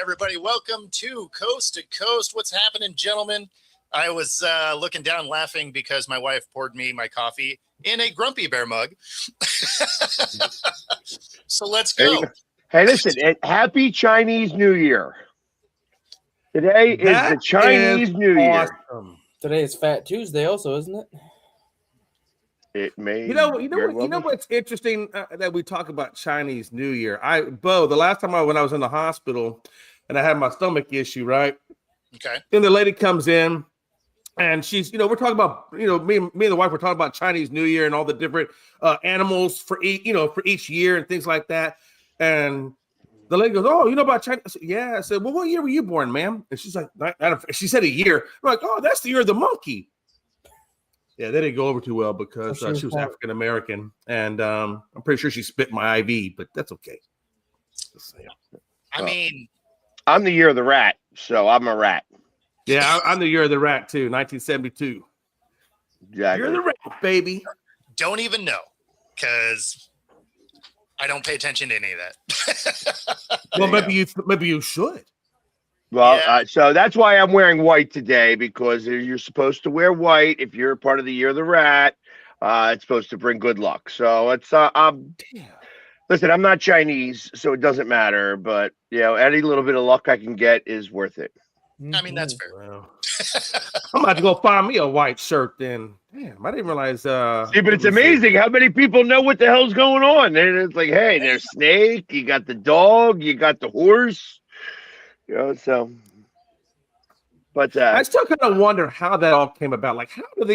everybody. Welcome to Coast to Coast. What's happening, gentlemen? I was looking down laughing because my wife poured me my coffee in a Grumpy Bear mug. So let's go. Hey, listen, happy Chinese New Year. Today is the Chinese New Year. Today is Fat Tuesday also, isn't it? It may. You know what's interesting that we talk about Chinese New Year. The last time when I was in the hospital and I had my stomach issue, right? Okay. Then the lady comes in and she's, we're talking about, me and the wife were talking about Chinese New Year and all the different animals for each year and things like that. And the lady goes, "Oh, you know about China?" I said, "Yeah." I said, "Well, what year were you born, ma'am?" And she's like, she said a year. I'm like, "Oh, that's the year of the monkey." Yeah, that didn't go over too well because she was African American, and I'm pretty sure she spit my IV, but that's okay. I mean, I'm the year of the rat, so I'm a rat. Yeah, I'm the year of the rat too, 1972. Exactly. You're the rat, baby. Don't even know, because I don't pay attention to any of that. Well, maybe you should. Well, Yeah. So that's why I'm wearing white today, because you're supposed to wear white if you're part of the year of the rat. It's supposed to bring good luck. So it's listen, I'm not Chinese, so it doesn't matter. But any little bit of luck I can get is worth it. I mean, that's fair. Well, I'm about to go find me a white shirt then. Damn, I didn't realize. See, but it's amazing how many people know what the hell's going on. And it's like, hey, there's Snake, you got the dog, you got the horse. So. But I still kind of wonder how that all came about. Like, how do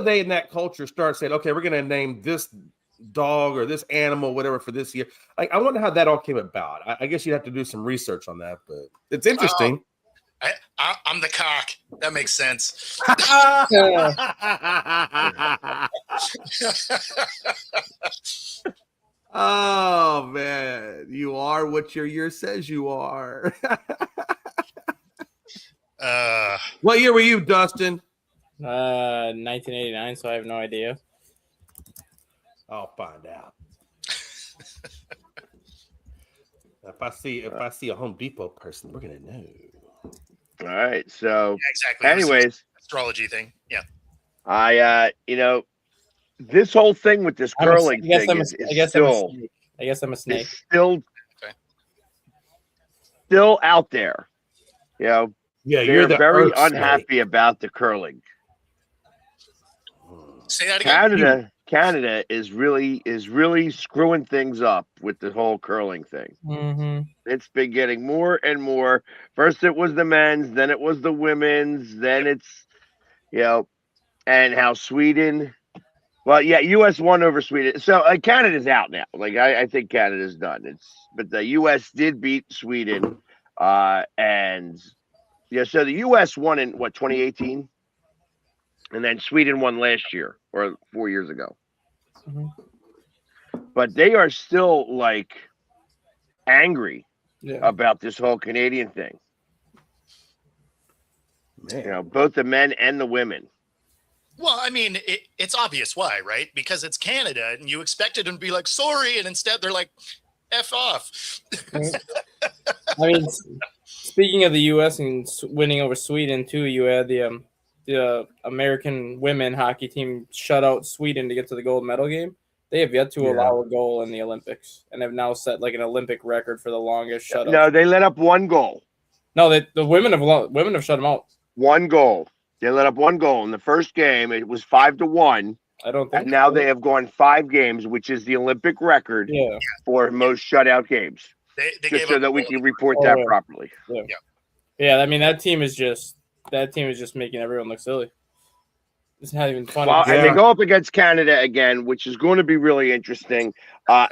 they in that culture start saying, okay, we're going to name this dog or this animal, whatever, for this year? Like, I wonder how that all came about. I guess you'd have to do some research on that, but it's interesting. I'm the cock. That makes sense. Oh, man. You are what your year says you are. What year were you, Dustin? 1989, so I have no idea. I'll find out. If I see a Home Depot person, we're gonna know. All right. So yeah, exactly. Anyways, astrology thing. Yeah. I this whole thing with this curling thing is still. I guess I'm a snake. Still out there. Yeah, they're very unhappy about the curling. Say that again. Canada is really screwing things up with the whole curling thing. Mm-hmm. It's been getting more and more. First it was the men's, then it was the women's, then it's and how Sweden. Well, yeah, U.S. won over Sweden, so Canada's out now. Like I think Canada's done. But the U.S. did beat Sweden, and. Yeah, so the U.S. won in 2018, and then Sweden won last year or 4 years ago. Mm-hmm. But they are still angry about this whole Canadian thing. Man. Both the men and the women. Well, I mean, it's obvious why, right? Because it's Canada, and you expected them to be like, sorry, and instead they're like, F off. I mean, speaking of the U.S. and winning over Sweden, too, you had the American women hockey team shut out Sweden to get to the gold medal game. They have yet to allow a goal in the Olympics and have now set an Olympic record for the longest shutout. No, they let up one goal. No, the women have shut them out. One goal. They let up one goal in the first game. It was 5-1. I don't think. And now they have gone 5 games, which is the Olympic record for most shutout games. They just so that we can report that properly. Yeah. I mean, that team is just making everyone look silly. It's not even funny. Well, and they go up against Canada again, which is going to be really interesting.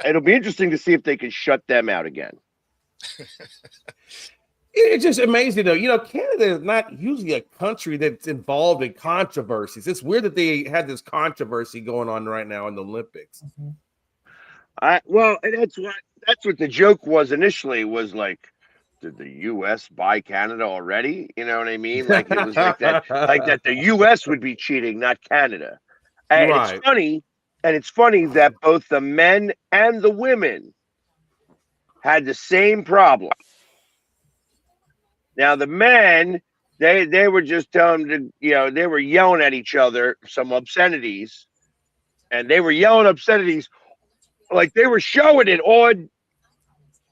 It'll be interesting to see if they can shut them out again. It's just amazing, though. Canada is not usually a country that's involved in controversies. It's weird that they had this controversy going on right now in the Olympics. Mm-hmm. Well, and that's what the joke was initially. Was like, did the U.S. buy Canada already? You know what I mean? Like it was like that, like that. The U.S. would be cheating, not Canada. And Right. it's funny that both the men and the women had the same problem. Now the men, they were just telling them to, they were yelling at each other some obscenities, and they were yelling obscenities like they were showing it on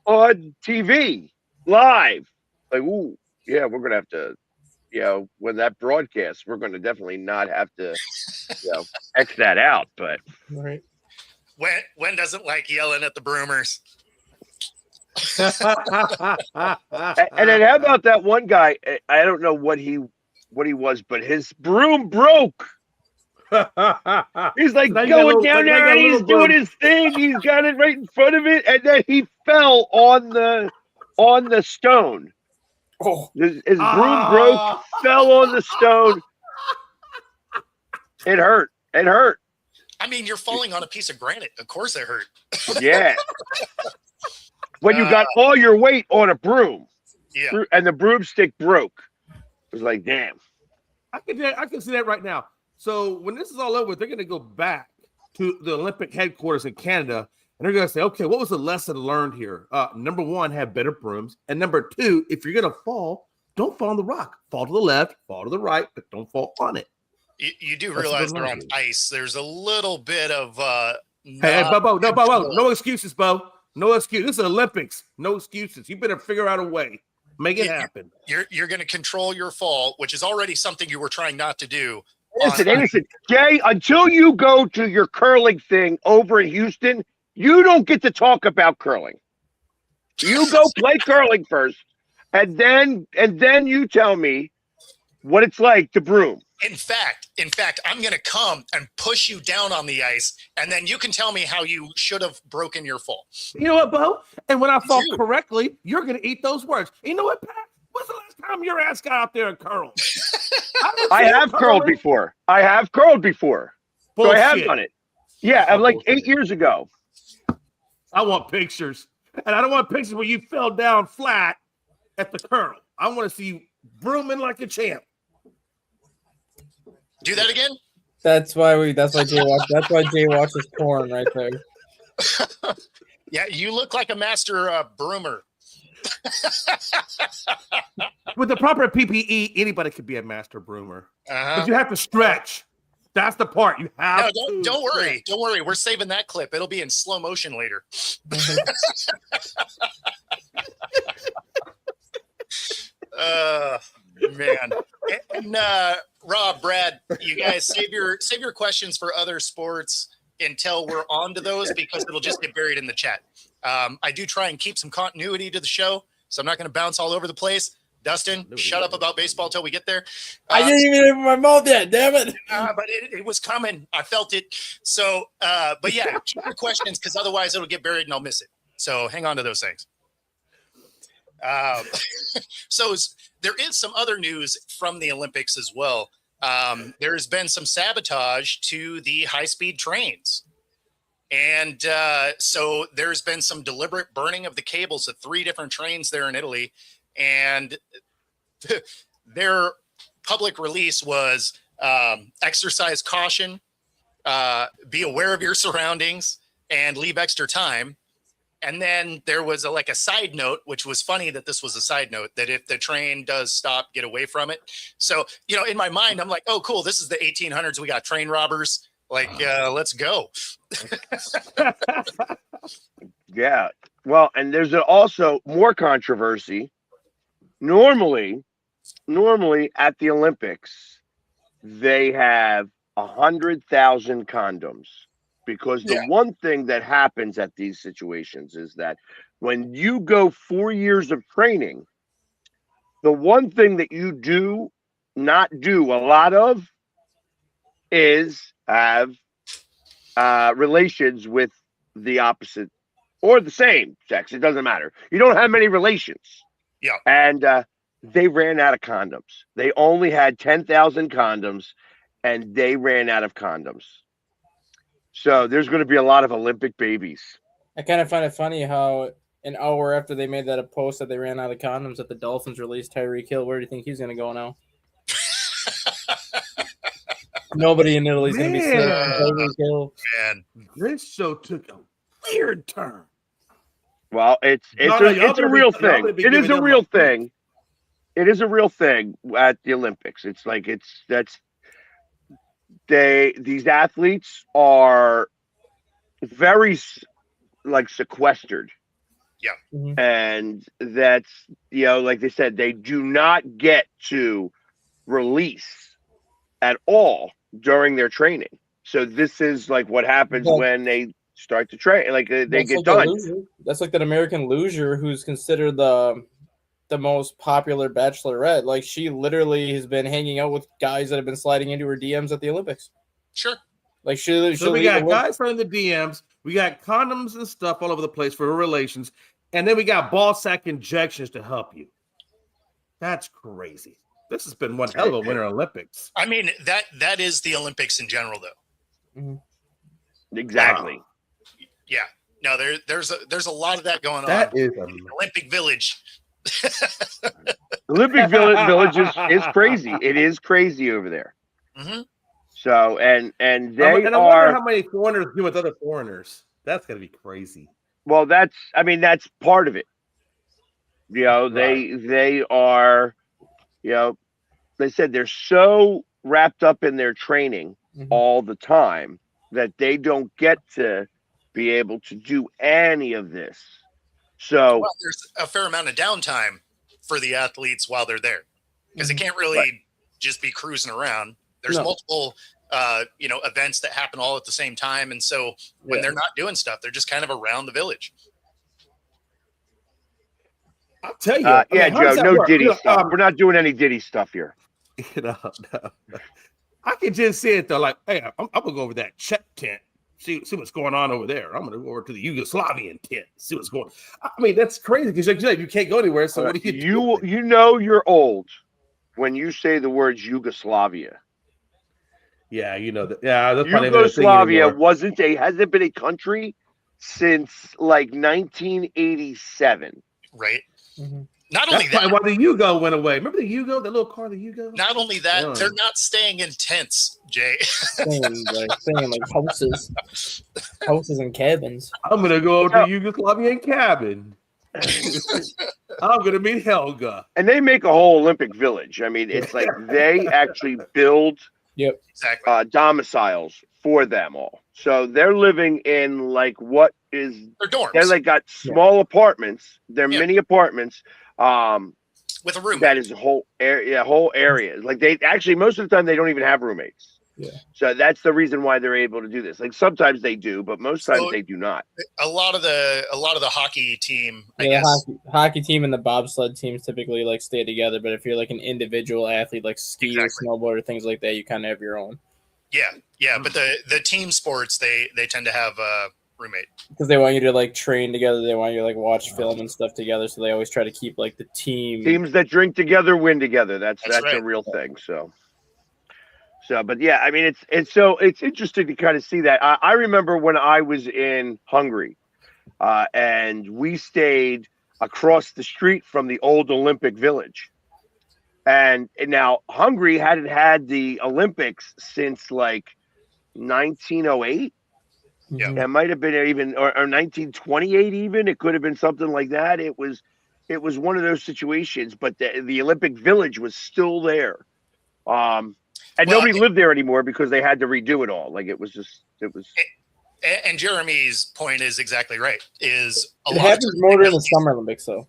TV live. Like, ooh, yeah, we're gonna have to, when that broadcast, we're gonna definitely not have to, X that out. But Right. When doesn't like yelling at the Broomers? and then how about that one guy? I don't know what he was, but his broom broke. He's like Now you got a going little- down now you there got a and he's little doing broom. his thing. He's got it right in front of it, and then he fell on the stone. Oh, His broom broke, fell on the stone. It hurt. It hurt. I mean, you're falling on a piece of granite. Of course it hurt. Yeah. When you got all your weight on a broom, Yeah. and the broomstick broke, it was like, damn. I can see that right now. So when this is all over, they're going to go back to the Olympic headquarters in Canada, and they're going to say, okay, what was the lesson learned here? Number one, have better brooms. And number two, if you're going to fall, don't fall on the rock. Fall to the left, fall to the right, but don't fall on it. You do That's a realize good they're on line. ice. There's a little bit of Hey, Bo, control. no excuses, Bo. No excuse. This is Olympics. No excuses. You better figure out a way. Make it happen. You're going to control your fall, which is already something you were trying not to do. Listen, Jay, until you go to your curling thing over in Houston, you don't get to talk about curling. You go play curling first, and then you tell me what it's like to broom. In fact, I'm going to come and push you down on the ice, and then you can tell me how you should have broken your fall. You know what, Bo? And when I fall Dude. correctly, you're going to eat those words. You know what, Pat? When's the last time your ass got out there and curled? I have curled before. So I have done it. Yeah, I'm like 8 years ago. I want pictures. And I don't want pictures where you fell down flat at the curl. I want to see you brooming like a champ. Do that again? that's why Jay watches porn right there. Yeah, you look like a master broomer. With the proper PPE, anybody could be a master broomer. Uh-huh. But you have to stretch. That's the part. You have No, to don't worry. stretch. Don't worry. We're saving that clip. It'll be in slow motion later. Man. And Rob, Brad, you guys save your questions for other sports until we're on to those, because it'll just get buried in the chat. I do try and keep some continuity to the show, so I'm not going to bounce all over the place. Dustin, shut up about baseball till we get there. I didn't even open my mouth yet, damn it. But it was coming. I felt it. So, but yeah, keep your questions, because otherwise it'll get buried and I'll miss it. So hang on to those things. So there is some other news from the Olympics as well. There's been some sabotage to the high-speed trains. And so there's been some deliberate burning of the cables at 3 different trains there in Italy. And their public release was exercise caution, be aware of your surroundings, and leave extra time. And then there was a side note, which was funny that this was a side note, that if the train does stop, get away from it. So, in my mind, I'm like, oh, cool. This is the 1800s. We got train robbers. Let's go. Yeah. Well, and there's also more controversy. Normally at the Olympics, they have 100,000 condoms, because the one thing that happens at these situations is that when you go 4 years of training, the one thing that you do not do a lot of is have relations with the opposite or the same sex. It doesn't matter. You don't have many relations. Yeah. And they ran out of condoms. They only had 10,000 condoms, and they ran out of condoms. So there's going to be a lot of Olympic babies. I kind of find it funny how an hour after they made that post that they ran out of condoms, that the Dolphins released Tyreek Hill. Where do you think he's going to go now? Nobody in Italy's going to be safe from Tyreek Hill. Man. This show took a weird turn. Well, it's Y'all a real better be thing. It is a giving real them a- thing. it is a real thing at the Olympics. It's like these athletes are very like sequestered. Yeah. Mhm. And that's, like they said, they do not get to release at all during their training. So this is like what happens Well, when they start to train, like they that's get like the done. loser. That's like that American loser who's considered the most popular bachelorette. Like she literally has been hanging out with guys that have been sliding into her DMs at the Olympics. Sure. Like she'll So we leave got a guys running the DMs. We got condoms and stuff all over the place for her relations. And then we got ball sack injections to help you. That's crazy. This has been one hell of a Winter Olympics. I mean, that is the Olympics in general, though. Exactly. Wow. Yeah. No, there's a lot of that going That on. is Olympic Village. Olympic Village is crazy. It is crazy over there. Hmm. So and I they wonder are how many foreigners do with other foreigners. That's gonna be crazy. well. That's part of it. They are. They said they're so wrapped up in their training Mhm. all the time that they don't get to be able to do any of this. So Well, there's a fair amount of downtime for the athletes while they're there because they can't really Right. just be cruising around. There's No. multiple, events that happen all at the same time, and so when Yeah. they're not doing stuff, they're just kind of around the village. I'll tell you. yeah, how Joe, does that no work? Diddy stuff. We're not doing any Diddy stuff here. No. I can just see it though. Like, hey, I'm gonna go over that Czech tent. See what's going on over there. I'm gonna go over to the Yugoslavian tent. See what's going. I mean, that's crazy because like you said, you can't go anywhere. So what do you do? You're old when you say the words Yugoslavia. Yeah, that. Yeah, that's probably not a thing Yugoslavia anymore. hasn't been a country since like 1987. Right. Mhm. Not only That's probably that, why the Yugo went away. Remember the Yugo, that little car, the Yugo? not only that, Yeah. they're not staying in tents, Jay. Staying like houses and cabins. I'm gonna go to the Yugoslavian cabin. I'm gonna meet Helga. And they make a whole Olympic village. I mean, it's like they actually build Exactly. domiciles for them all. So they're living in like what is They're dorms they're like got small apartments. They're Yeah. mini apartments. with a room. That is a whole area. Whole areas. Like they actually most of the time they don't even have roommates. Yeah. So that's the reason why they're able to do this. Like sometimes they do, but most times they do not. A lot of the hockey team, I Yeah, guess. the hockey team and the bobsled teams typically like stay together, but if you're like an individual athlete like ski Exactly. or snowboard or things like that, you kind of have your own Yeah, but the team sports they tend to have a roommate. because they want you to like train together. They want you to like watch film and stuff together, so they always try to keep like the team. Teams that drink together win together. That's That's a right. real thing. So, but yeah, I mean, it's interesting to kind of see that. I remember when I was in Hungary, and we stayed across the street from the old Olympic Village, and now Hungary hadn't had the Olympics since like 1908. Mhm. It might have been even or 1928 even. It could have been something like that. It was one of those situations, but the Olympic Village was still there. And Well, nobody lived there anymore because they had to redo it all. Like it was. And Jeremy's point is exactly right. Is a It lot of happens times more they during the build Summer Olympics, though.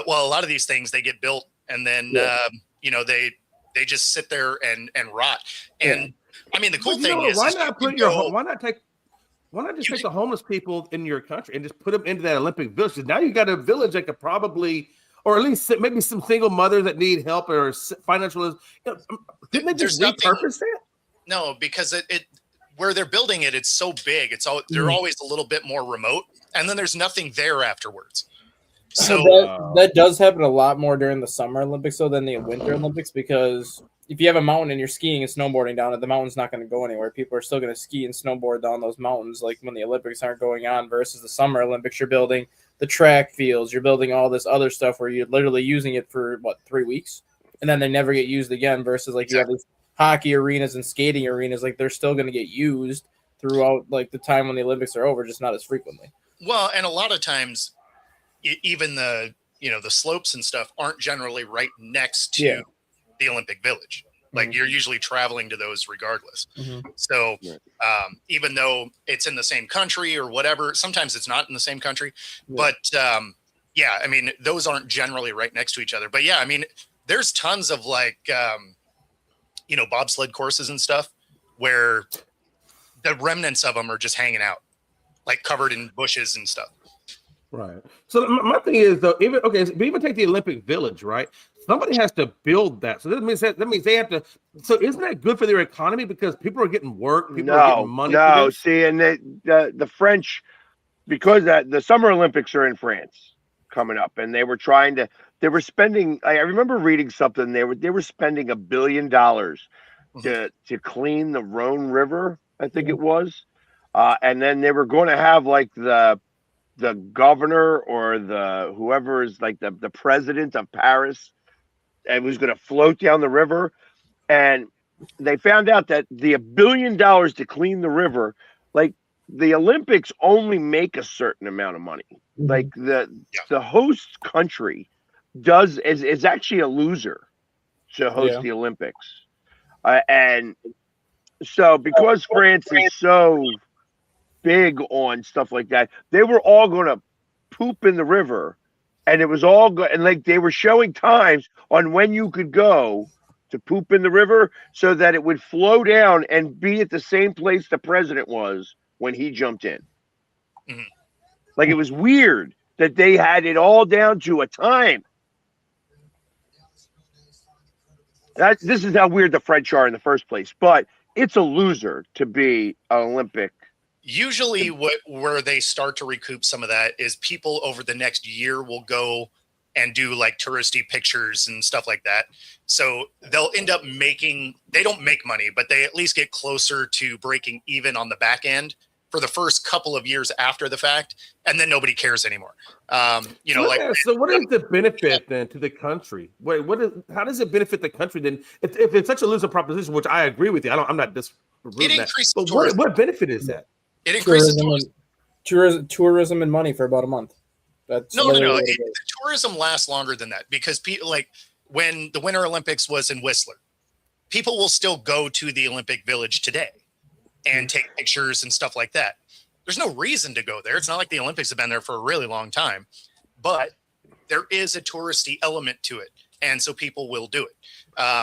well, a lot of these things they get built and then Yeah. they just sit there and rot. And I mean the cool But you know thing what? is Why is not you put can your go- why not just You take the homeless people in your country and just put them into that Olympic village? 'Cause now you got a village that could probably, or at least maybe some single mothers that need help or financial. Didn't they There's just nothing- repurpose that? No, because it where they're building it, it's so big. It's all they're Mhm. always a little bit more remote, and then there's nothing there afterwards. So So that does happen a lot more during the Summer Olympics though than the Winter Olympics, because if you have a mountain and you're skiing and snowboarding down it, the mountain's not going to go anywhere. People are still going to ski and snowboard down those mountains, like when the Olympics aren't going on. Versus the Summer Olympics, you're building the track fields, you're building all this other stuff where you're literally using it for 3 weeks, and then they never get used again. Versus like you have these hockey arenas and skating arenas, like they're still going to get used throughout like the time when the Olympics are over, just not as frequently. well, and a lot of times, even the the slopes and stuff aren't generally right next to Yeah. the Olympic Village. Like Mhm. you're usually traveling to those regardless. Mhm. So Right. even though it's in the same country or whatever, sometimes it's not in the same country. Yeah. But yeah, I mean, those aren't generally right next to each other. But yeah, I mean, there's tons of like, bobsled courses and stuff where the remnants of them are just hanging out, like covered in bushes and stuff. Right. So my thing is though, even take the Olympic Village, right? Somebody has to build that. So that means they have to. So isn't that good for their economy because people are getting work, people are getting money? For this? See, and the French, because the Summer Olympics are in France coming up, and they were spending. I remember reading something. They were spending $1 billion to clean the Rhone River, I think it was, and then they were going to have like the governor or the whoever is like the president of Paris, and was going to float down the river, and they found out that the $1 billion to clean the river, like the Olympics only make a certain amount of money. Like the host country is actually a loser to host the Olympics, and so because France is so big on stuff like that, they were all going to poop in the river, and it was all good. And like they were showing times on when you could go to poop in the river so that it would flow down and be at the same place the president was when he jumped in. Mhm. Like it was weird that they had it all down to a time. This is how weird the French are in the first place, but it's a loser to be an Olympic. Usually where they start to recoup some of that is people over the next year will go and do like touristy pictures and stuff like that. So they'll end up they don't make money, but they at least get closer to breaking even on the back end for the first couple of years after the fact. And then nobody cares anymore. So what is the benefit then to the country? How does it benefit the country then? If it's such a loser proposition, which I agree with you, I'm not disproving that. But what benefit is that? It increases tourism and money for about a month. That's no. The tourism lasts longer than that because people like when the Winter Olympics was in Whistler, people will still go to the Olympic Village today and take pictures and stuff like that. There's no reason to go there. It's not like the Olympics have been there for a really long time, but there is a touristy element to it. And so people will do it.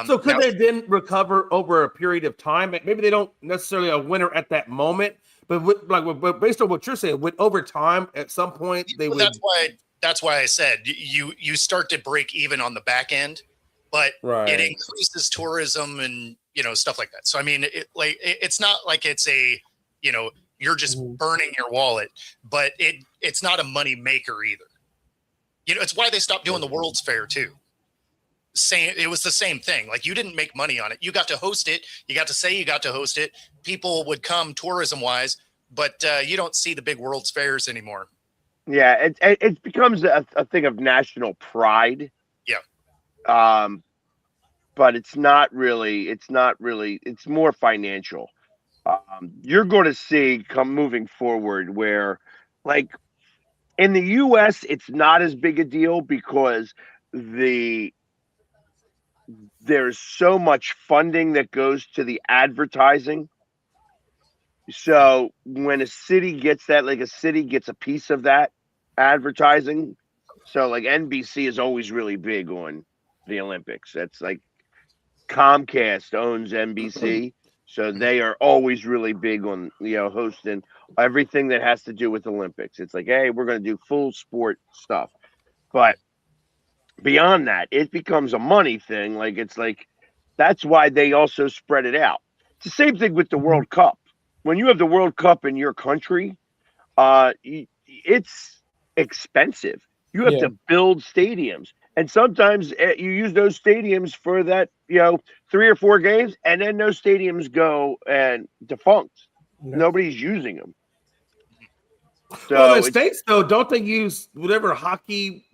So could they then recover over a period of time? Maybe they don't necessarily a winner at that moment, but based on what you're saying, over time, at some point they would. That's why I said you start to break even on the back end, but it increases tourism and stuff like that. So I mean, it's not like it's a you're just burning your wallet, but it's not a money maker either. It's why they stopped doing the World's Fair too. It was the same thing. Like you didn't make money on it. You got to host it. You got to say you got to host it. People would come tourism wise, but you don't see the big World's Fairs anymore. Yeah, it becomes a thing of national pride. Yeah. But it's not really. It's more financial. You're going to see moving forward where, like, in the U.S., it's not as big a deal because there's so much funding that goes to the advertising. So when a city gets that, like a city gets a piece of that advertising. So like NBC is always really big on the Olympics. That's like Comcast owns NBC. So they are always really big on, hosting everything that has to do with Olympics. It's like, hey, we're going to do full sport stuff. But beyond that, it becomes a money thing. Like, it's like, that's why they also spread it out. It's the same thing with the World Cup. When you have the World Cup in your country, it's expensive. You have to build stadiums. And sometimes you use those stadiums for that, 3 or 4 games, and then those stadiums go and defunct. Nobody's using them. So in the States, though, don't they use whatever hockey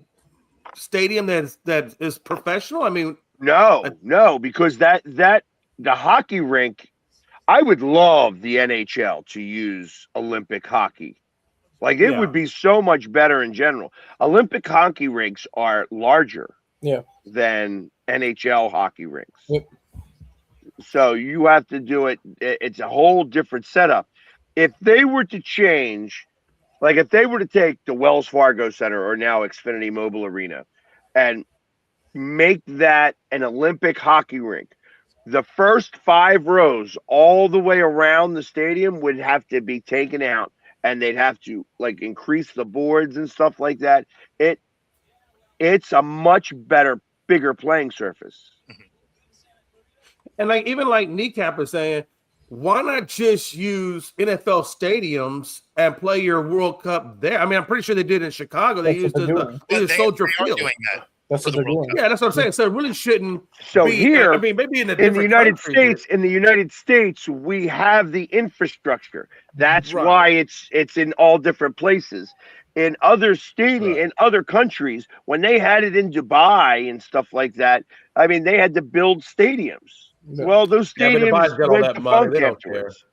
stadium that is professional? I mean, no, because the hockey rink, I would love the NHL to use Olympic hockey Like it Yeah. would be so much better in general. Olympic hockey rinks are larger Yeah. than NHL hockey rinks. Yep. So you have to do it. It's a whole different setup. If they were to change, like if they were to take the Wells Fargo Center or now Xfinity Mobile Arena and make that an Olympic hockey rink, the first 5 rows all the way around the stadium would have to be taken out, and they'd have to like increase the boards and stuff like that. It's a much better, bigger playing surface. And like even like Kneecap is saying, why not just use NFL stadiums and play your World Cup there? I mean, I'm pretty sure they did in Chicago. They That's used what they're the doing. they used They Soldier are Field. doing that. That's For what the they're World doing. Yeah, that's what I'm saying. So it really shouldn't So be. here, I mean, maybe in a in the different United country, States, we have the infrastructure. That's Right. why it's in all different places. In other Right. in other countries, when they had it in Dubai and stuff like that, I mean, they had to build stadiums. Yeah. Well, those Yeah, but Dubai's stadiums got all went that to money. funk They don't afterwards.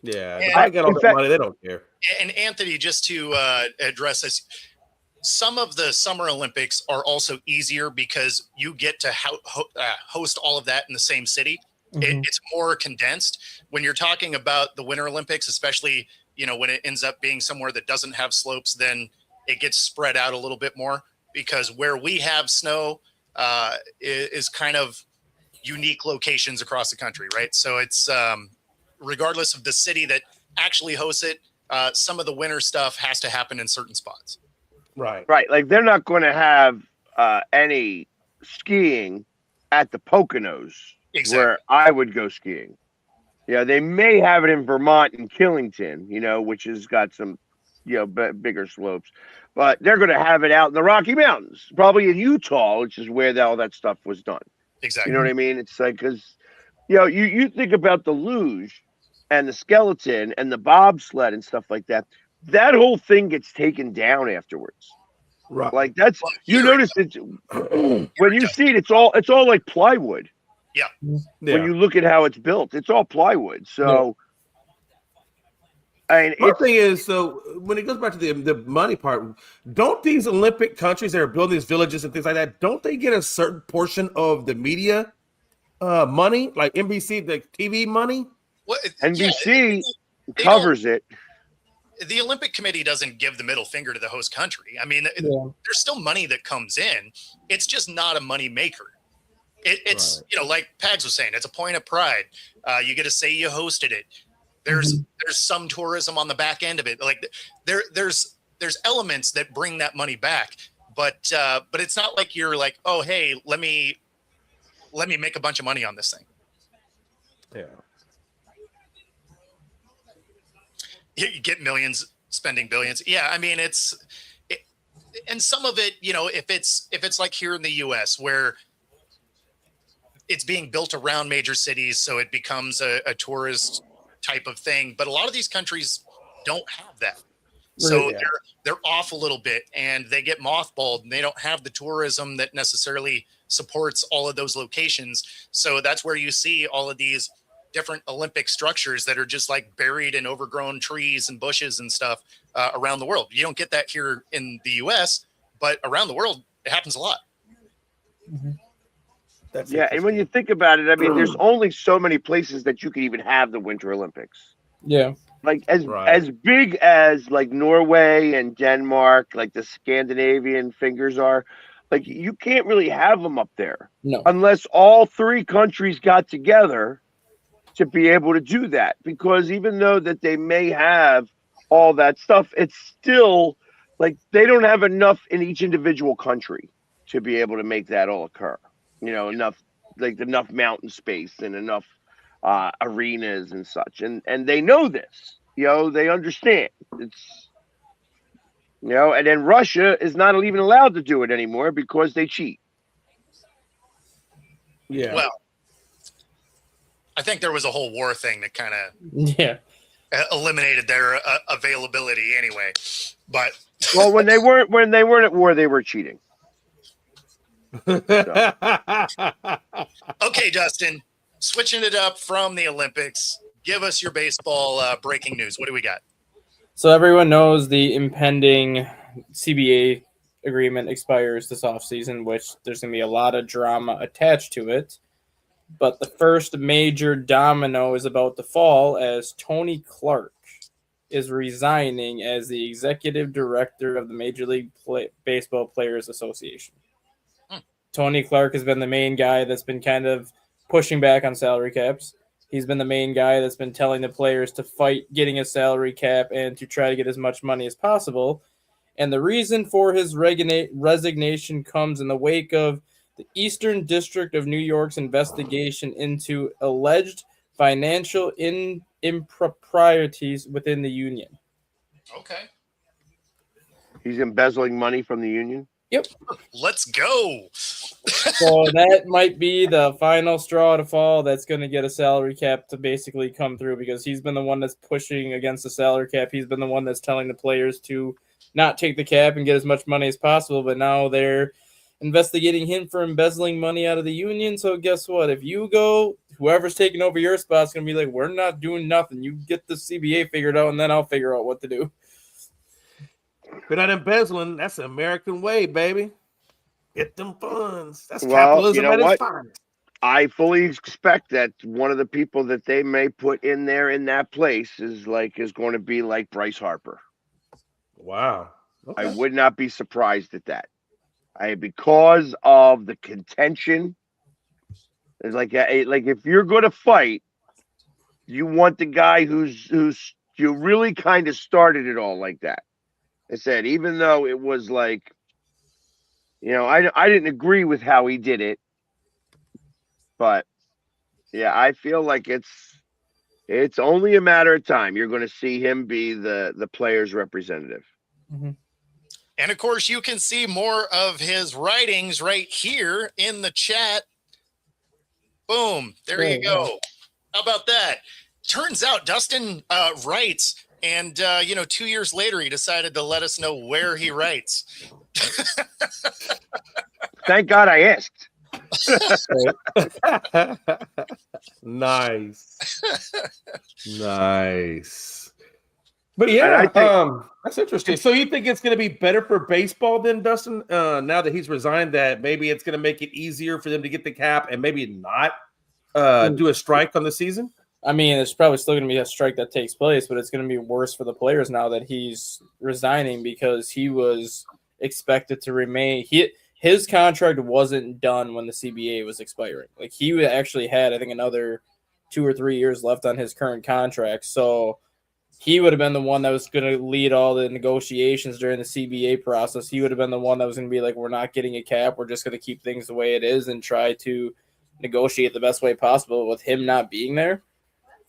Yeah, And- Dubai got all in that fact- money. They don't care. And Anthony, just to address this, some of the Summer Olympics are also easier because you get to host all of that in the same city. Mhm. It's more condensed. When you're talking about the Winter Olympics, especially when it ends up being somewhere that doesn't have slopes, then it gets spread out a little bit more, because where we have snow is kind of unique locations across the country, right? So it's regardless of the city that actually hosts it, some of the winter stuff has to happen in certain spots. Right. Right, like they're not going to have any skiing at the Poconos, Exactly. where I would go skiing. Yeah, they may have it in Vermont and Killington, which has got some, bigger slopes, but they're going to have it out in the Rocky Mountains, probably in Utah, which is where all that stuff was done. Exactly. You know what I mean? It's like, because, you think about the luge and the skeleton and the bobsled and stuff like that. That whole thing gets taken down afterwards. Right. Like that's Well, you here it notice it when you see it. It's all like plywood. Yeah. When you look at how it's built, it's all plywood. So, I mean, My thing is, so when it goes back to the money part, don't these Olympic countries that are building these villages and things like that, don't they get a certain portion of the media money, like NBC, the TV money? Well, NBC they covers it. the Olympic Committee doesn't give the middle finger to the host country. I mean, Yeah. there's still money that comes in. It's just not a money maker. It's like Pags was saying, it's a point of pride. You get to say you hosted it. There's some tourism on the back end of it. Like there's elements that bring that money back, but it's not like you're like, oh hey, let me make a bunch of money on this thing. Yeah. You get millions spending billions. Yeah, I mean and some of it, if it's like here in the US where it's being built around major cities, so it becomes a tourist type of thing. But a lot of these countries don't have that. So Yeah. they're off a little bit and they get mothballed and they don't have the tourism that necessarily supports all of those locations. So that's where you see all of these different Olympic structures that are just like buried in overgrown trees and bushes and stuff around the world. You don't get that here in the US, but around the world, it happens a lot. That's Yeah, and when you think about it, I mean, there's only so many places that you can even have the Winter Olympics. Yeah. Like as Right. big as like Norway and Denmark, like the Scandinavian fingers are, like you can't really have them up there No. unless all 3 countries got together to be able to do that. Because even though that they may have all that stuff, it's still like they don't have enough in each individual country to be able to make that all occur. Enough mountain space and enough arenas and such, and they know this. They understand it's. And then Russia is not even allowed to do it anymore because they cheat. Yeah. Well, I think there was a whole war thing that kind of Yeah. eliminated their availability anyway. But Well, when they weren't at war, they were cheating. okay, Dustin, switching it up from the Olympics, give us your baseball breaking news. What do we got? So everyone knows the impending CBA agreement expires this offseason, which there's going to be a lot of drama attached to it. But the first major domino is about to fall as Tony Clark is resigning as the executive director of the Major League Baseball Players Association. Tony Clark has been the main guy that's been kind of pushing back on salary caps. He's been the main guy that's been telling the players to fight getting a salary cap and to try to get as much money as possible. And the reason for his resignation comes in the wake of the Eastern District of New York's investigation into alleged financial improprieties within the union. Okay. He's embezzling money from the union. Yep. Let's go. So that might be the final straw to fall that's going to get a salary cap to basically come through, because he's been the one that's pushing against the salary cap. He's been the one that's telling the players to not take the cap and get as much money as possible, but now they're investigating him for embezzling money out of the union. So guess what? If you go, whoever's taking over your spot's going to be like, we're not doing nothing. You get the CBA figured out, and then I'll figure out what to do. We're not embezzling. That's the American way, baby. Get them funds. That's Well, capitalism you know at its what? finest. I fully expect that one of the people that they may put in there in that place is going to be like Bryce Harper. Wow. Okay. I would not be surprised at that. Because of the contention. It's like if you're going to fight, you want the guy who's you really kind of started it all like that. I said, even though it was like, I didn't agree with how he did it, but yeah, I feel like it's only a matter of time. You're going to see him be the player's representative. Mm-hmm. And of course, you can see more of his writings right here in the chat. Boom. There you go. How about that? Turns out Dustin writes, and 2 years later, he decided to let us know where he writes. Thank God I asked. Nice. But yeah, And I think, that's interesting. So you think it's going to be better for baseball then, Dustin? Now that he's resigned, that maybe it's going to make it easier for them to get the cap and maybe not do a strike on the season? I mean, there's probably still going to be a strike that takes place, but it's going to be worse for the players now that he's resigning, because he was expected to remain. His contract wasn't done when the CBA was expiring. Like, he actually had, I think, another 2 or 3 years left on his current contract. So he would have been the one that was going to lead all the negotiations during the CBA process. He would have been the one that was going to be like, we're not getting a cap. We're just going to keep things the way it is and try to negotiate the best way possible. With him not being there,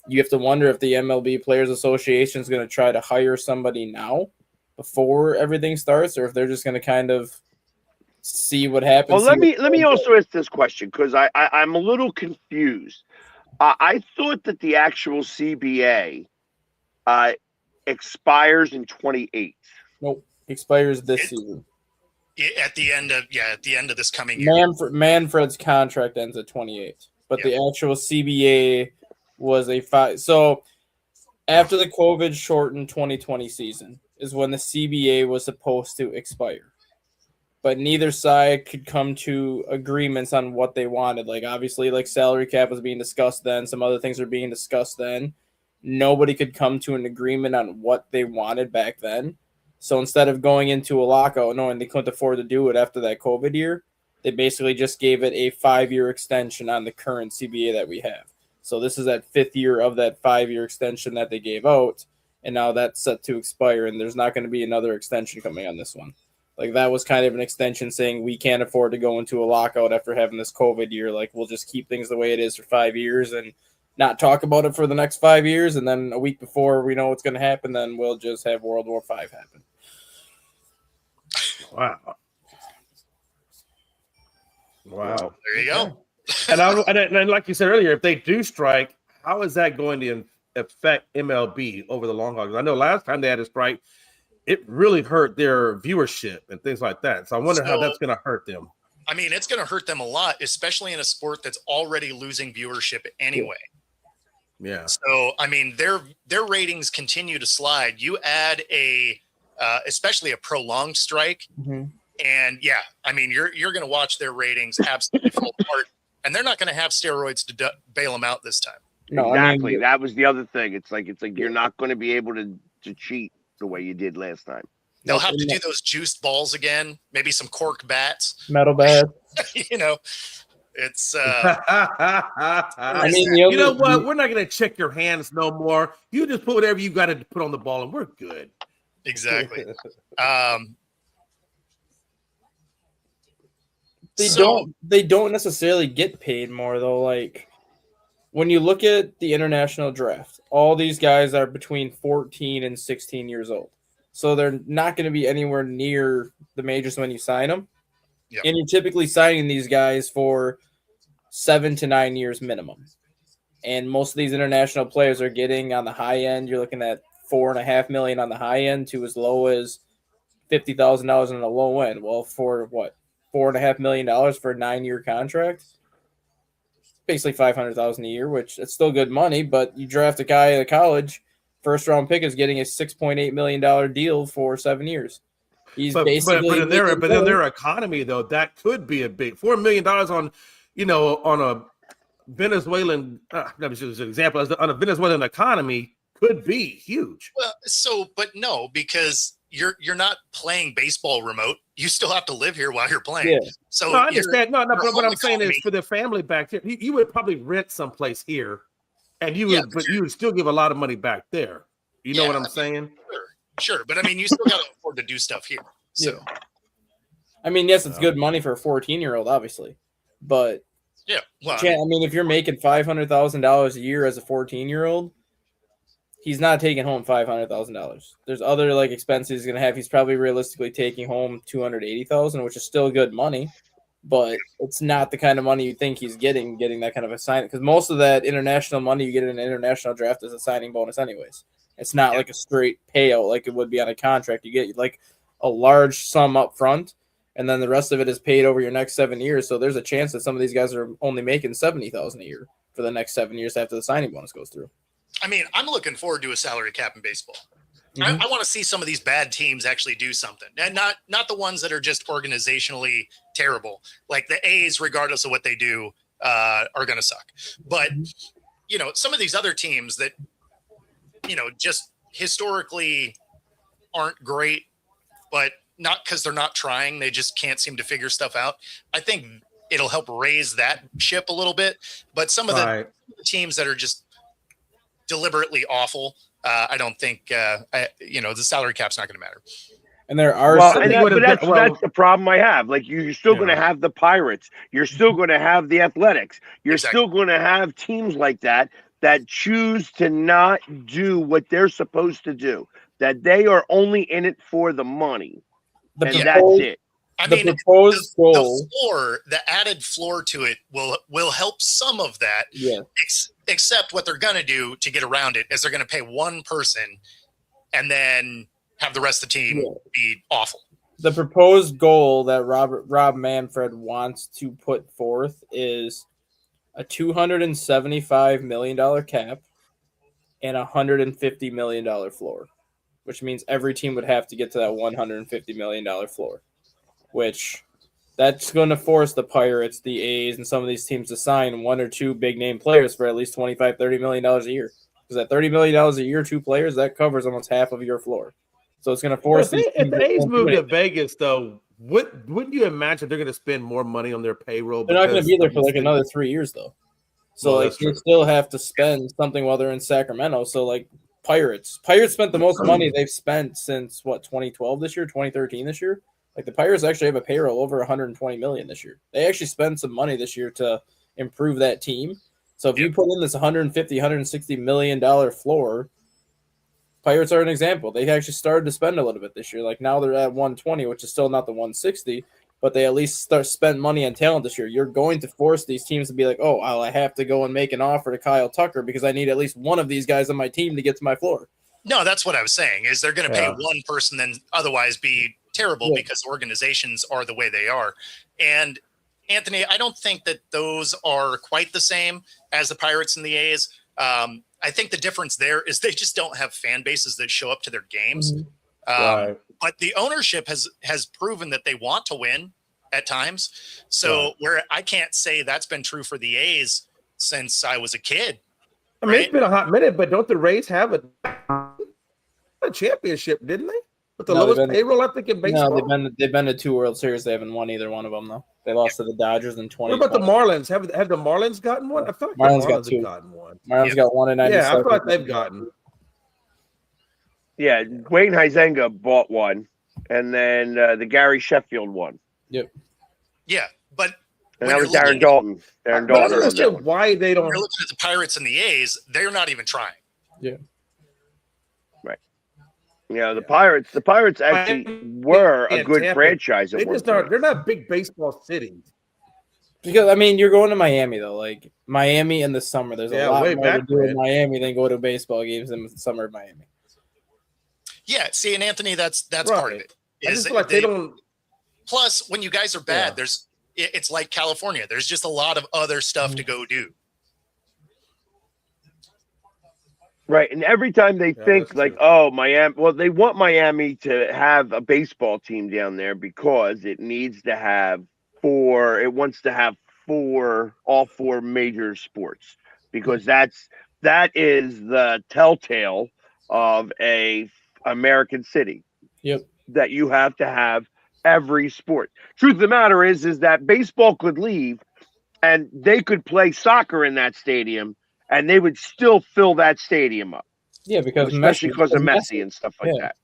you have to wonder if the MLB Players Association is going to try to hire somebody now before everything starts, or if they're just going to kind of see what happens. Well, let me also ask this question, because I'm a little confused. I thought that the actual CBA expires in 28. Nope, expires this season. At the end of this coming year. Manfred's contract ends at 28, but the actual CBA was a 5. So after the COVID shortened 2020 season is when the CBA was supposed to expire, but neither side could come to agreements on what they wanted. Like, obviously, like, salary cap was being discussed then. Some other things were being discussed then. Nobody could come to an agreement on what they wanted back then. So instead of going into a lockout, knowing they couldn't afford to do it after that COVID year, they basically just gave it a 5-year extension on the current CBA that we have. So this is that 5th year of that 5-year extension that they gave out, and now that's set to expire, and there's not going to be another extension coming on this one. Like, that was kind of an extension saying we can't afford to go into a lockout after having this COVID year. Like, we'll just keep things the way it is for 5 years and not talk about it for the next 5 years, and then a week before we know what's going to happen, then we'll just have World War V happen. Wow. There you go. And like you said earlier, if they do strike, how is that going to affect MLB over the long haul? Because I know last time they had a strike, it really hurt their viewership and things like that. So I wonder how that's going to hurt them. I mean, it's going to hurt them a lot, especially in a sport that's already losing viewership anyway. Yeah. So I mean, their ratings continue to slide. You add especially a prolonged strike, Mhm. and yeah, I mean, you're going to watch their ratings absolutely fall apart, and they're not going to have steroids to bail them out this time. No, Exactly. I mean, That was the other thing. It's like you're not going to be able to cheat the way you did last time. They'll nope, have to and do those juiced balls again, maybe some cork bats. metal bat. You know, it's I mean, the you only, know what? We're not going to check your hands no more. You just put whatever you got to put on the ball, and we're good. exactly. They don't necessarily get paid more though. Like when you look at the international draft, all these guys are between 14 and 16 years old. So they're not going to be anywhere near the majors when you sign them. Yep. And you're typically signing these guys for 7 to 9 years minimum. And most of these international players are getting on the high end. You're looking at $4.5 million on the high end to as low as $50,000 on the low end. Well, for what, $4.5 million for a 9-year contract? Basically $500,000 a year, which it's still good money. But you draft a guy at college, first round pick is getting a $6.8 million deal for 7 years. He's But basically in their economy though, that could be a big $4 million on, on a Venezuelan. That was just an example. On a Venezuelan economy, could be huge. Well, but no, because you're not playing baseball remote. You still have to live here while you're playing. Yeah. So No, I understand. No, but what I'm saying economy, is for the family back there, you would probably rent someplace here, and you would still give a lot of money back there. You know what I'm saying? Sure, but I mean, you still got to afford to do stuff here. So, yeah. I mean, yes, it's good money for a 14-year-old, obviously, but yeah. Well, I mean, if you're making $500,000 a year as a 14-year-old, he's not taking home $500,000. There's other like expenses he's gonna have. He's probably realistically taking home $280,000, which is still good money, but it's not the kind of money you think he's getting that kind of a sign. Because most of that international money you get in an international draft is a signing bonus, anyways. It's not like a straight payout like it would be on a contract. You get like a large sum up front, and then the rest of it is paid over your next 7 years. So there's a chance that some of these guys are only making $70,000 a year for the next 7 years after the signing bonus goes through. I mean, I'm looking forward to a salary cap in baseball. Mm-hmm. I want to see some of these bad teams actually do something, and not the ones that are just organizationally terrible. Like the A's, regardless of what they do, are going to suck. But some of these other teams that just historically aren't great, but not because they're not trying. They just can't seem to figure stuff out. I think it'll help raise that ship a little bit. But some of the teams that are just deliberately awful, I don't think the salary cap's not going to matter. And there are that's the problem I have. Like you're still going to have the Pirates. You're still going to have the Athletics. You're still going to have teams like that choose to not do what they're supposed to do. That they are only in it for the money. That's it. I mean, the added floor to it will help some of that. Yeah. Except what they're going to do to get around it is they're going to pay one person and then have the rest of the team be awful. The proposed goal that Rob Manfred wants to put forth is a $275 million cap and a $150 million floor, which means every team would have to get to that $150 million floor, which that's going to force the Pirates, the A's, and some of these teams to sign one or two big name players for at least $25-30 million a year. Because at $30 million a year, two players, that covers almost half of your floor. So it's going to force. If the A's move to Vegas, though, wouldn't you imagine they're going to spend more money on their payroll? They're not going to be there for like another 3 years, though. So they still have to spend something while they're in Sacramento. So like Pirates spent the most money they've spent since 2012 this year, 2013 this year. Like the Pirates actually have a payroll over 120 million this year. They actually spent some money this year to improve that team. So if you put in this 150, 160 million dollar floor, Pirates are an example. They actually started to spend a little bit this year. Like now they're at 120, which is still not the 160, but they at least spend money on talent this year. You're going to force these teams to be like, oh, I have to go and make an offer to Kyle Tucker because I need at least one of these guys on my team to get to my floor. No, that's what I was saying is they're going to pay one person, then otherwise be terrible because organizations are the way they are. And Anthony, I don't think that those are quite the same as the Pirates and the A's. I think the difference there is they just don't have fan bases that show up to their games. Mhm. Right. But the ownership has proven that they want to win at times. So Right. where I can't say that's been true for the A's since I was a kid. I mean, Right. it's been a hot minute, but don't the Rays have a championship, didn't they? With the No, they've lowest been- payroll, I think, in baseball. No, they've been to 2 World Series. They haven't won either one of them though. They lost to the Dodgers in 20. What about the Marlins? Have the Marlins gotten one? I feel like Marlins the got Marlins two. have gotten one. Marlins got one in 97. Yeah, I feel like they've gotten. Yeah, Wayne Huizenga bought one, and then the Gary Sheffield one, Yeah. But and when that was you're Darren looking- Dalton. Darren But I Dalton. don't on that understand one. why they when don't. you're looking at the Pirates and the A's, they're not even trying. You know, the Pirates actually were a Yeah, good Tampa. franchise at They one just aren't. point. They're not big baseball cities. Because I mean, you're going to Miami though. Like Miami in the summer, there's Yeah, a lot way more to back do in then. Miami than go to baseball games in the summer of Miami. Yeah. See, and Anthony, that's part of Right. it. I Is just feel like they don't. plus when you guys are bad, Yeah. it's like California. There's just a lot of other stuff to go do. Right, and every time they Yeah, think that's like, true. oh, Miami, well, they want Miami to have a baseball team down there because it needs to have it wants to have all four major sports, because that is the telltale of a American city. Yep. That you have to have every sport. Truth of the matter is that baseball could leave and they could play soccer in that stadium and they would still fill that stadium up, Yeah, because especially because of because Messi and stuff like Yeah. that.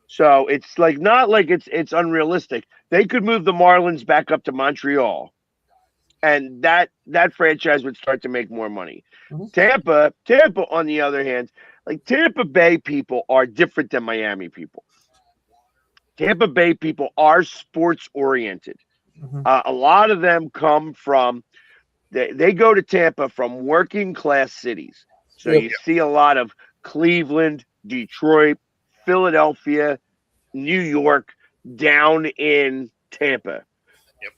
So it's like not like it's unrealistic. They could move the Marlins back up to Montreal, and that franchise would start to make more money. Mhm. Tampa, on the other hand, like Tampa Bay people are different than Miami people. Tampa Bay people are sports oriented. Mhm. A lot of them come from they go to Tampa from working class cities. So Yep. you see a lot of Cleveland, Detroit, Philadelphia, New York down in Tampa. Yep.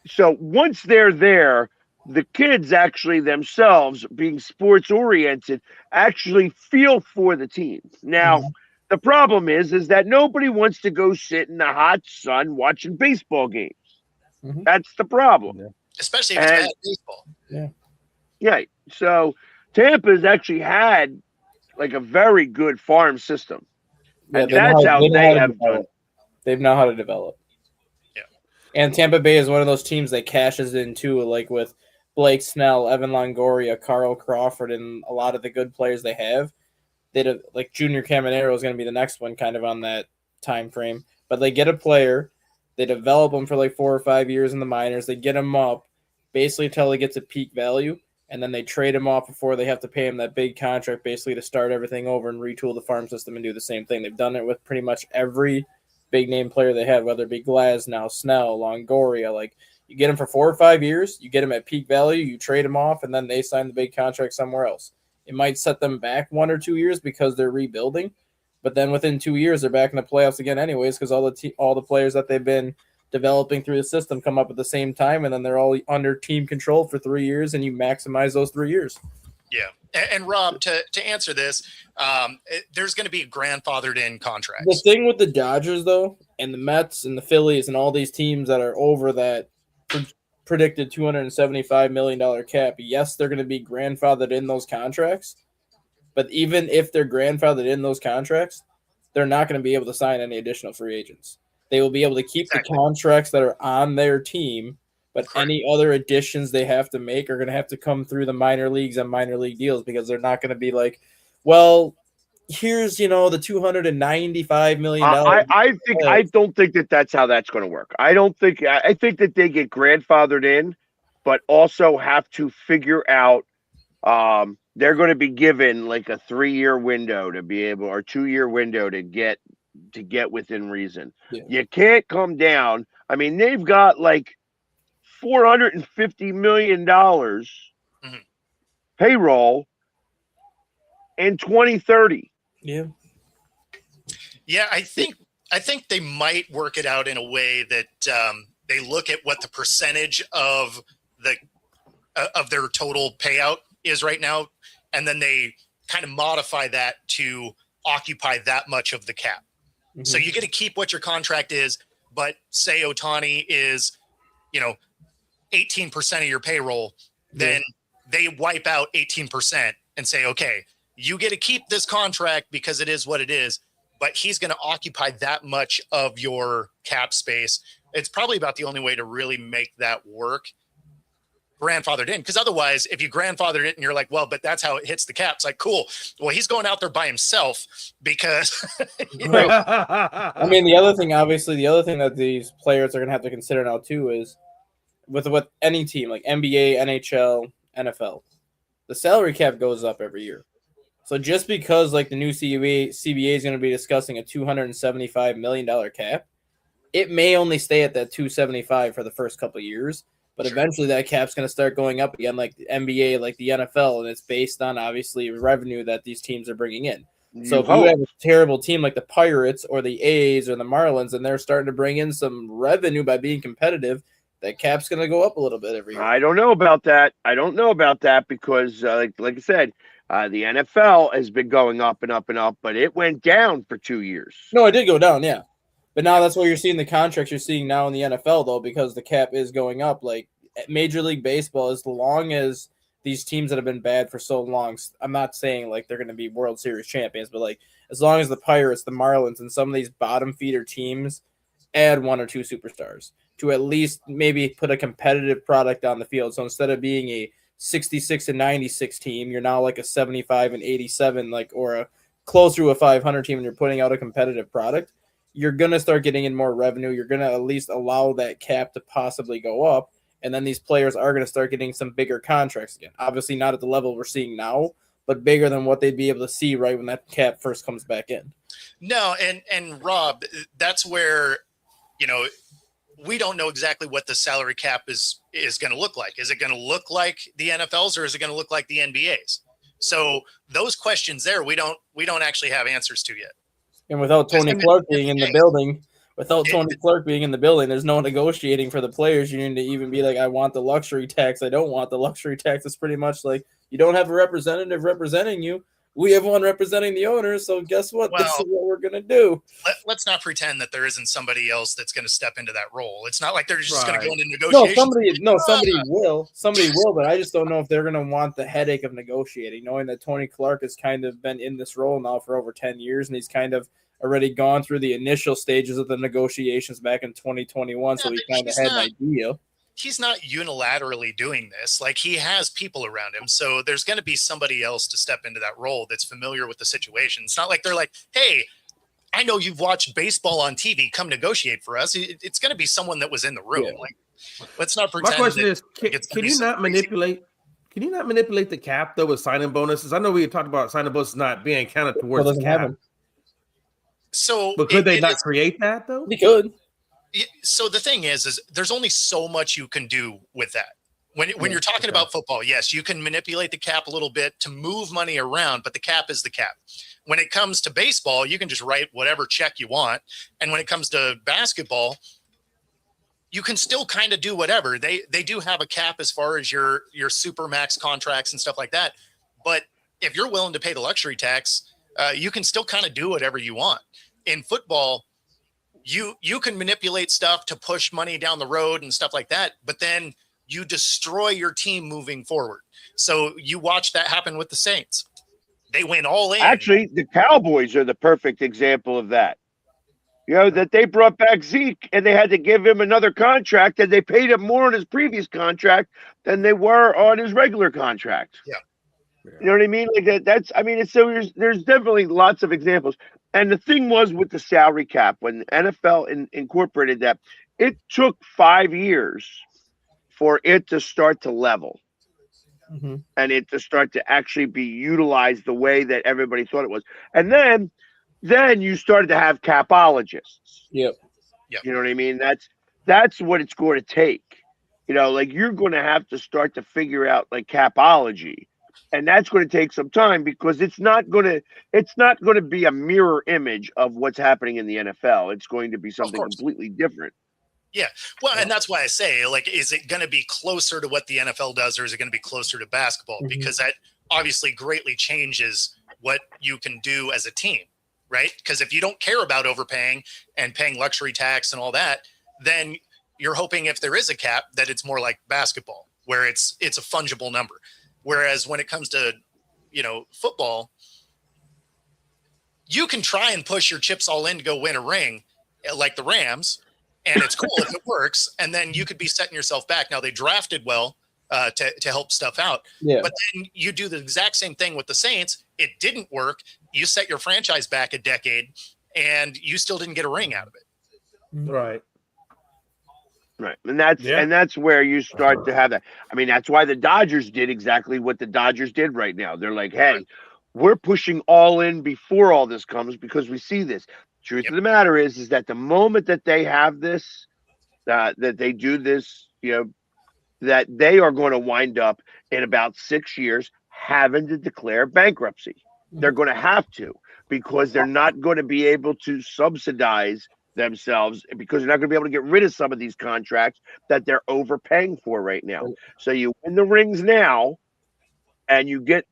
So once they're there, the kids actually themselves, being sports oriented, actually feel for the team. Now, the problem is that nobody wants to go sit in the hot sun watching baseball games. Mhm. That's the problem. Especially if it's And- bad baseball. Yeah. So Tampa's actually had like a very good farm system. And they know that's how they know they to have develop. done. They know how to develop. Yeah. And Tampa Bay is one of those teams that cashes in too, like with Blake Snell, Evan Longoria, Carl Crawford, and a lot of the good players they have. Like Junior Caminero is going to be the next one, kind of on that time frame. But they get a player, they develop him for like 4 or 5 years in the minors. They get him up basically until he gets a peak value, and then they trade him off before they have to pay him that big contract, basically to start everything over and retool the farm system and do the same thing. They've done it with pretty much every big name player they have, whether it be Glasnow, Snell, Longoria. Like you get him for 4 or 5 years, you get him at peak value, you trade him off, and then they sign the big contract somewhere else. It might set them back 1 or 2 years because they're rebuilding, but then within 2 years they're back in the playoffs again anyways, because all the players that they've been developing through the system come up at the same time, and then they're all under team control for 3 years, and you maximize those 3 years. Yeah. And Rob, to answer this, there's going to be grandfathered in The contracts. thing with the Dodgers, though, and the Mets and the Phillies and all these teams that are over that predicted $275 million cap, yes, they're going to be grandfathered in those contracts. But even if they're grandfathered in those contracts, they're not going to be able to sign any additional free agents. They will be able to keep Exactly. the contracts that are on their team, but Correct. any other additions they have to make are going to have to come through the minor leagues and minor league deals, because they're not going to be like, well, here's, the $295 million. I don't think that's how that's going to work. I think that they get grandfathered in, but also have to figure out. They're going to be given like a 3-year window to be able, or 2-year window to get within reason. Yeah. You can't come down. I mean, they've got like $450 million payroll in 2030. Yeah. Yeah, I think they might work it out in a way that they look at what the percentage of their total payout is right now, and then they kind of modify that to occupy that much of the cap. So you get to keep what your contract is, but say Ohtani is, 18% of your payroll, then they wipe out 18% and say, okay, you get to keep this contract because it is what it is, but he's going to occupy that much of your cap space. It's probably about the only way to really make that work. Grandfathered in, because otherwise, if you grandfathered it and you're like, well, but that's how it hits the cap, it's like, cool. Well, he's going out there by himself because I mean, the other thing that these players are going to have to consider now too is with any team like NBA, NHL, NFL, the salary cap goes up every year. So just because like the new CBA is going to be discussing a $275 million cap, it may only stay at that 275 for the first couple of years. But eventually that cap's going to start going up again, like the NBA, like the NFL, and it's based on obviously revenue that these teams are bringing in. So if you have a terrible team like the Pirates or the A's or the Marlins, and they're starting to bring in some revenue by being competitive, that cap's going to go up a little bit every year. I don't know about that because, like I said, the NFL has been going up and up and up, but it went down for 2 years. No, it did go down, yeah. But now that's why you're seeing the contracts you're seeing now in the NFL, though, because the cap is going up. Like Major League Baseball, as long as these teams that have been bad for so long, I'm not saying like they're going to be World Series champions, but like as long as the Pirates, the Marlins, and some of these bottom feeder teams add 1 or 2 superstars to at least maybe put a competitive product on the field. So instead of being a 66 and 96 team, you're now like a 75 and 87, like or a closer to a 500 team, and you're putting out a competitive product. You're going to start getting in more revenue. You're going to at least allow that cap to possibly go up. And then these players are going to start getting some bigger contracts again. Obviously not at the level we're seeing now, but bigger than what they'd be able to see right when that cap first comes back in. No, and Rob, that's where, we don't know exactly what the salary cap is going to look like. Is it going to look like the NFL's or is it going to look like the NBA's? So those questions there, we don't actually have answers to yet. And without Tony Clark being in the building, there's no negotiating for the players. You need to even be like, I want the luxury tax. I don't want the luxury tax. It's pretty much like you don't have a representative representing you. We have one representing the owners. So guess what? This is what we're going to do. Let's not pretend that there isn't somebody else that's going to step into that role. It's not like they're just going to go into negotiations. Somebody will, but I just don't know if they're going to want the headache of negotiating, knowing that Tony Clark has kind of been in this role now for over 10 years, and he's kind of already gone through the initial stages of the negotiations back in 2021. So he kind of had an idea. He's not unilaterally doing this. Like he has people around him. So there's going to be somebody else to step into that role that's familiar with the situation. It's not like they're like, hey, I know you've watched baseball on TV. Come negotiate for us. It's going to be someone that was in the room. Yeah. Like, let's not pretend. My question is, can you not manipulate? Can you not manipulate the cap though with signing bonuses? I know we talked about signing bonuses not being counted towards the cap. So, but could they not create that though? They could. So the thing is there's only so much you can do with that. When you're talking about football, yes, you can manipulate the cap a little bit to move money around, but the cap is the cap. When it comes to baseball, you can just write whatever check you want. And when it comes to basketball, you can still kind of do whatever. They do have a cap as far as your super max contracts and stuff like that. But if you're willing to pay the luxury tax, you can still kind of do whatever you want. In football, you can manipulate stuff to push money down the road and stuff like that, but then you destroy your team moving forward. So you watch that happen with the Saints. They went all in. Actually, the Cowboys are the perfect example of that. That they brought back Zeke and they had to give him another contract, and they paid him more on his previous contract than they were on his regular contract. Yeah. You know what I mean? Like there's definitely lots of examples. And the thing was with the salary cap, when the NFL incorporated that, it took 5 years for it to start to level and it to start to actually be utilized the way that everybody thought it was. And then you started to have capologists. Yep. You know what I mean? That's what it's going to take. Like you're going to have to start to figure out like capology. And that's going to take some time because it's not going to be a mirror image of what's happening in the NFL. It's going to be something completely different. Yeah. Well, and that's why I say, like, is it going to be closer to what the NFL does, or is it going to be closer to basketball? Because obviously greatly changes what you can do as a team, right? Because if you don't care about overpaying and paying luxury tax and all that, then you're hoping if there is a cap that it's more like basketball, where it's a fungible number. Whereas when it comes to, football, you can try and push your chips all in to go win a ring like the Rams, and it's cool if it works, and then you could be setting yourself back. Now, they drafted well to help stuff out, but then you do the exact same thing with the Saints. It didn't work. You set your franchise back a decade, and you still didn't get a ring out of it. Right. Right. And that's where you start to have that. I mean, that's why the Dodgers did exactly what the Dodgers did right now. They're like, hey, we're pushing all in before all this comes because we see this. Truth of the matter is that the moment that they have this, that they do this, that they are going to wind up in about 6 years having to declare bankruptcy. They're going to have to, because they're not going to be able to subsidize themselves, because they're not going to be able to get rid of some of these contracts that they're overpaying for right now. So you win the rings now, and you get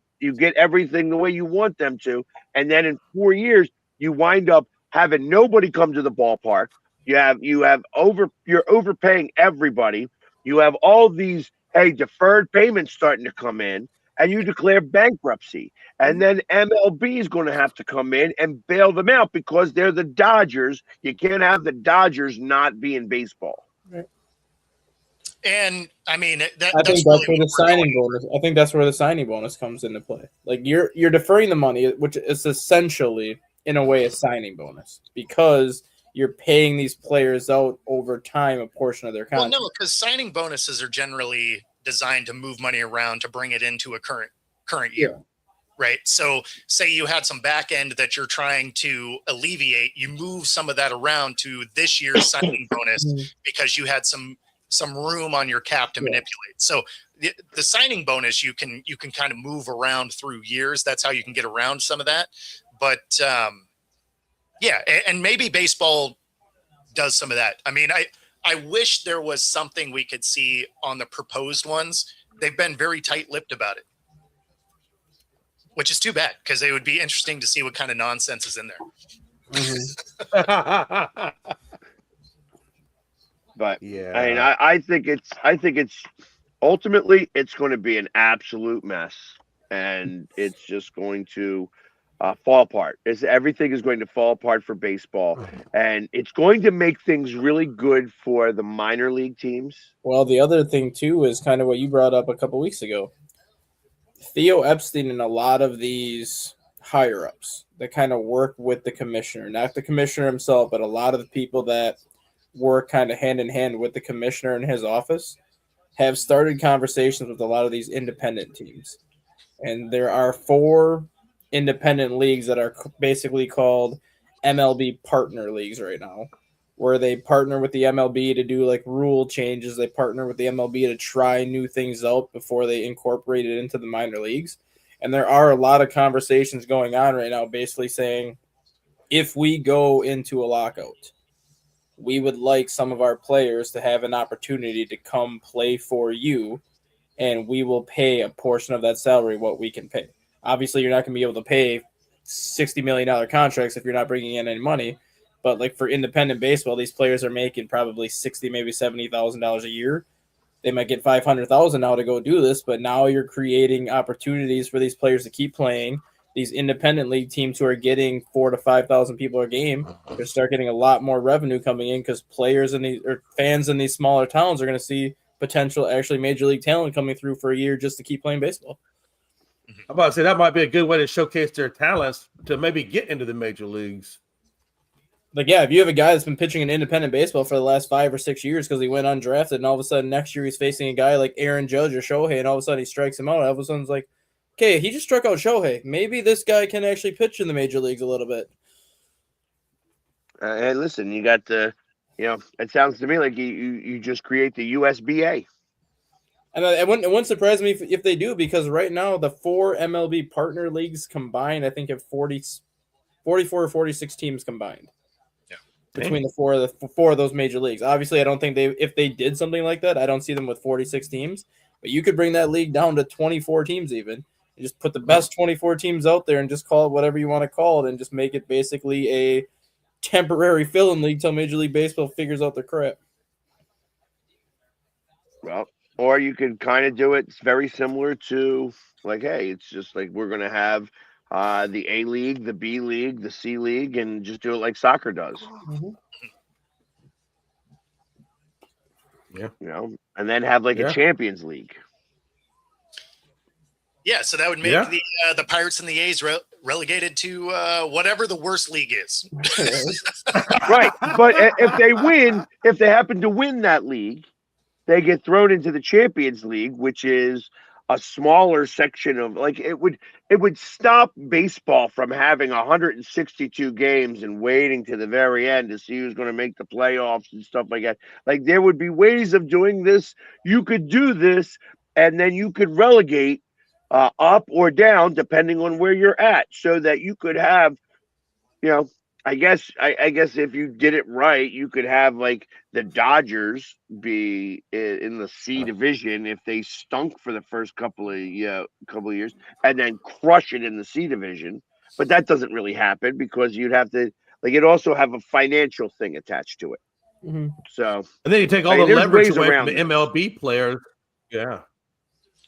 everything the way you want them to, and then in 4 years you wind up having nobody come to the ballpark. You're overpaying everybody. You have all these deferred payments starting to come in, and you declare bankruptcy. And then MLB is going to have to come in and bail them out because they're the Dodgers. You can't have the Dodgers not be in baseball. Right. And I mean, I think that's where the signing bonus. I think that's where the signing bonus comes into play. Like you're deferring the money, which is essentially, in a way, a signing bonus, because you're paying these players out over time a portion of their contract. Well, no, because signing bonuses are generally designed to move money around to bring it into a current year, right? So say you had some back end that you're trying to alleviate, you move some of that around to this year's signing bonus because you had some room on your cap to manipulate. So the signing bonus you can kind of move around through years. That's how you can get around some of that. But and maybe baseball does some of that. I mean, I wish there was something we could see on the proposed ones. They've been very tight-lipped about it, which is too bad, because it would be interesting to see what kind of nonsense is in there. But I mean, I think it's ultimately it's going to be an absolute mess, and it's just going to fall apart. Everything is going to fall apart for baseball, and it's going to make things really good for the minor league teams. Well, the other thing too is kind of what you brought up a couple weeks ago. Theo Epstein and a lot of these higher ups that kind of work with the commissioner, not the commissioner himself, but a lot of the people that work kind of hand in hand with the commissioner in his office, have started conversations with a lot of these independent teams. And there are 4 independent leagues that are basically called MLB partner leagues right now, where they partner with the MLB to do like rule changes. They partner with the MLB to try new things out before they incorporate it into the minor leagues. And there are a lot of conversations going on right now, basically saying, if we go into a lockout, we would like some of our players to have an opportunity to come play for you, and we will pay a portion of that salary what we can pay. Obviously, you're not going to be able to pay $60 million contracts if you're not bringing in any money. But like for independent baseball, these players are making probably $60,000, maybe $70,000 a year. They might get $500,000 now to go do this, but now you're creating opportunities for these players to keep playing. These independent league teams who are getting 4,000 to 5,000 people a game, they start getting a lot more revenue coming in, because players or fans in these smaller towns are going to see potential actually major league talent coming through for a year just to keep playing baseball. I'm about to say that might be a good way to showcase their talents to maybe get into the major leagues. Like, yeah, if you have a guy that's been pitching in independent baseball for the last 5 or 6 years because he went undrafted, and all of a sudden next year he's facing a guy like Aaron Judge or Shohei, and all of a sudden he strikes him out, all of a sudden it's like, okay, he just struck out Shohei. Maybe this guy can actually pitch in the major leagues a little bit. And listen, you got it sounds to me like you just create the USBA. And it wouldn't surprise me if they do, because right now the 4 MLB partner leagues combined, I think, have 44 or 46 teams combined. Yeah. Between the four of those major leagues. Obviously, I don't think if they did something like that, I don't see them with 46 teams. But you could bring that league down to 24 teams even, You just put the best 24 teams out there and just call it whatever you want to call it, and just make it basically a temporary fill-in league till Major League Baseball figures out their crap. Well, or you could kind of do it very similar to like, hey, it's just like we're gonna have the A League, the B League, the C League, and just do it like soccer does. Yeah. You know, and then have like Yeah. a Champions League. Yeah, so that would make Yeah. the Pirates and the A's relegated to whatever the worst league is. Right. But if they happen to win that league, they get thrown into the Champions League, which is a smaller section of like it would stop baseball from having 162 games and waiting to the very end to see who's going to make the playoffs and stuff like that. Like there would be ways of doing this. You could do this, and then you could relegate up or down depending on where you're at, so that you could have, you know, I guess if you did it right, you could have like the Dodgers be in the C division if they stunk for the first couple of years, and then crush it in the C division. But that doesn't really happen because you'd have to like it also have a financial thing attached to it. Mm-hmm. So And then you take all I mean, the there's leverage ways away around from the this. MLB players. Yeah.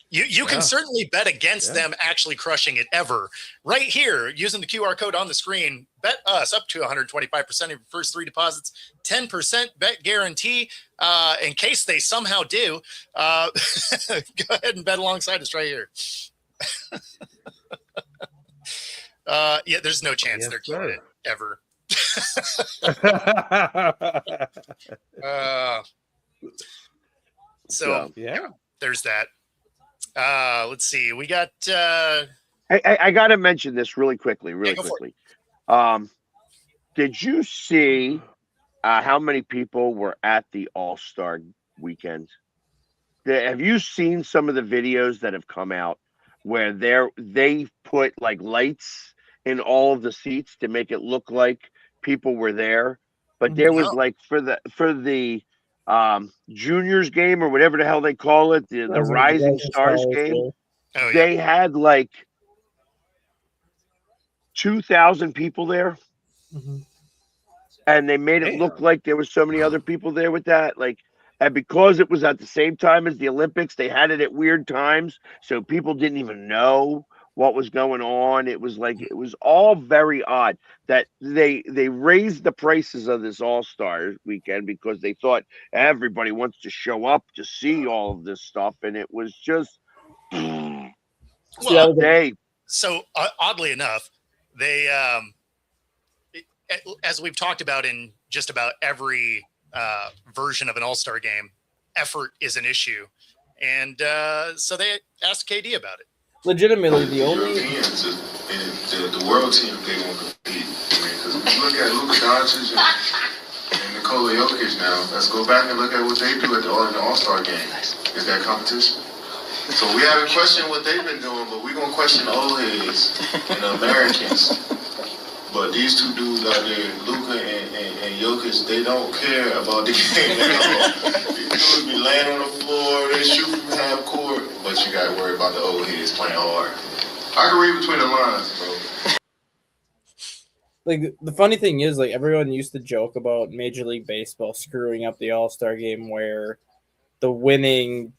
You can certainly bet against them actually crushing it ever. Right here, using the QR code on the screen, bet us up to 125% of your first 3 deposits, 10% bet guarantee. In case they somehow do, go ahead and bet alongside us right here. Yeah, there's no chance Yes, they're killing it ever. So yeah. there's that. Let's see. We got I got to mention this really quickly. go for Did you see how many people were at the All-Star weekend? Have you seen some of the videos that have come out where they put like lights in all of the seats to make it look like people were there? But there was No. like for the juniors game or whatever the hell they call it, the Rising Stars game. oh yeah. They had like 2,000 people there, Mm-hmm. and they made it look like there was so many other people there with that. Like, and because it was at the same time as the Olympics, they had it at weird times, so people didn't even know what was going on. It was like it was all very odd that they raised the prices of this All-Star weekend because they thought everybody wants to show up to see all of this stuff, and it was just Well, they so oddly enough, they as we've talked about in just about every version of an All-Star game, effort is an issue, and so they asked KD about it. Legitimately, the only Europeans and the world team, they won't compete. Because when you look at Luka Doncic and Nikola Jokic now, let's go back and look at what they do in the All-Star game. Is that competition? So we haven't questioned what they've been doing, but we're going to question old heads and the Americans. But these two dudes out there, Luka and Jokic, they don't care about the game at all. These dudes be laying on the floor, they shoot from half court, but you got to worry about the old heads playing hard. I can read between the lines, bro. like the funny thing is, like everyone used to joke about Major League Baseball screwing up the All-Star game where the winning,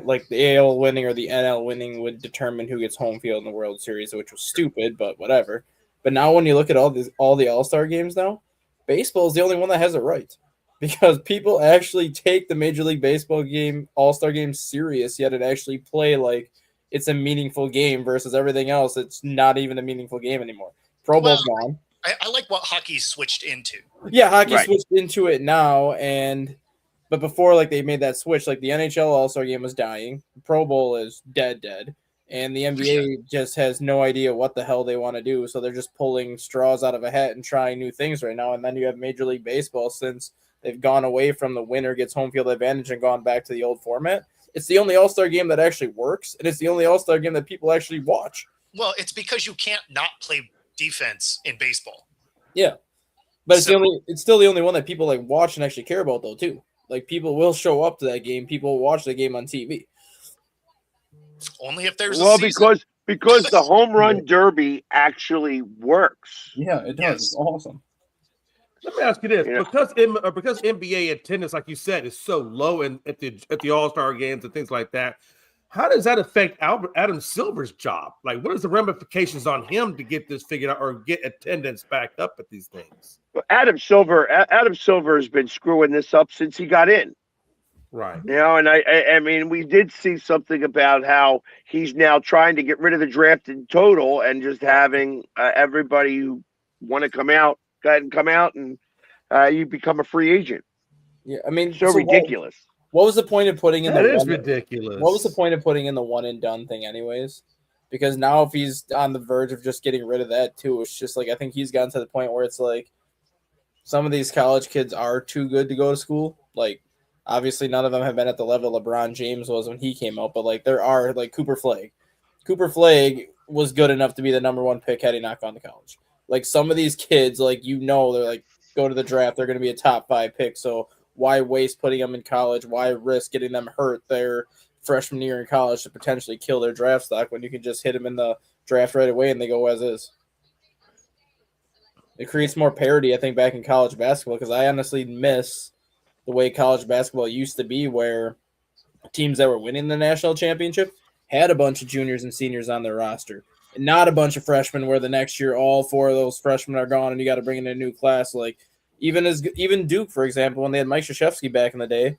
like the AL winning or the NL winning would determine who gets home field in the World Series, which was stupid, but whatever. But now when you look at all the All-Star games now, baseball is the only one that has it right. Because people actually take the Major League Baseball game, All-Star game serious, yet it actually play like it's a meaningful game versus everything else. It's not even a meaningful game anymore. Pro Bowl's gone. I like what hockey switched into. Yeah, hockey Right. switched into it now, but before, like they made that switch, like the NHL All-Star game was dying, the Pro Bowl is dead, and the NBA just has no idea what the hell they want to do, so they're just pulling straws out of a hat and trying new things right now. And then you have Major League Baseball, since they've gone away from the winner gets home field advantage and gone back to the old format. It's the only All-Star game that actually works, and it's the only All-Star game that people actually watch. Well, it's because you can't not play defense in baseball. Yeah, but it's So- it's still the only one that people like watch and actually care about though too. Like people will show up to that game, people will watch the game on TV. Only if there's a well season. because Because the home run derby actually works. Yeah, it does. Yes. It's awesome. Let me ask you this: You know- because NBA attendance, like you said, is so low at the All-Star games and things like that. How does that affect Adam Silver's job? Like, what is the ramifications on him to get this figured out or get attendance back up at these things? Adam Silver has been screwing this up since he got in. Right. You know, and I mean, we did see something about how he's now trying to get rid of the draft in total and just having everybody who want to come out, go ahead and come out, and you become a free agent. Yeah, I mean, So ridiculous. What was the point of putting in That the is one, ridiculous. What was the point of putting in the one and done thing, anyways? Because now, if he's on the verge of just getting rid of that too, it's just like I think he's gotten to the point where it's like some of these college kids are too good to go to school. Like, obviously, none of them have been at the level LeBron James was when he came out, but like there are like Cooper Flagg. Cooper Flagg was good enough to be the #1 pick had he not gone to college. Like some of these kids, like they're like go to the draft, they're going to be a top 5 pick. So why waste putting them in college? Why risk getting them hurt their freshman year in college to potentially kill their draft stock when you can just hit them in the draft right away and they go as is? It creates more parity, I think, back in college basketball because I honestly miss the way college basketball used to be where teams that were winning the national championship had a bunch of juniors and seniors on their roster. And not a bunch of freshmen where the next year all 4 of those freshmen are gone and you got to bring in a new class. Like even Duke, for example, when they had Mike Krzyzewski back in the day,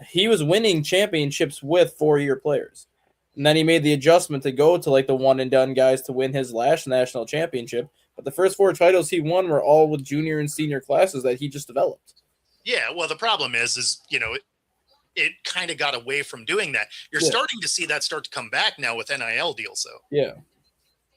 he was winning championships with 4-year players. And then he made the adjustment to go to like the one and done guys to win his last national championship. But the first 4 titles he won were all with junior and senior classes that he just developed. Yeah, well, the problem is it kind of got away from doing that. You're starting to see that start to come back now with NIL deals, though. Yeah.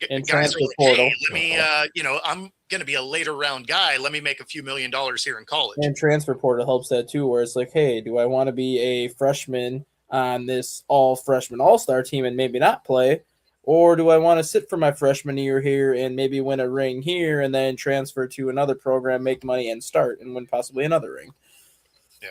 And Guys are transfer like, portal. hey, let me, I'm going to be a later round guy. Let me make a few $1 million here in college. And transfer portal helps that too, where it's like, hey, do I want to be a freshman on this all freshman all-star team and maybe not play? Or do I want to sit for my freshman year here and maybe win a ring here and then transfer to another program, make money, and start and win possibly another ring? Yeah.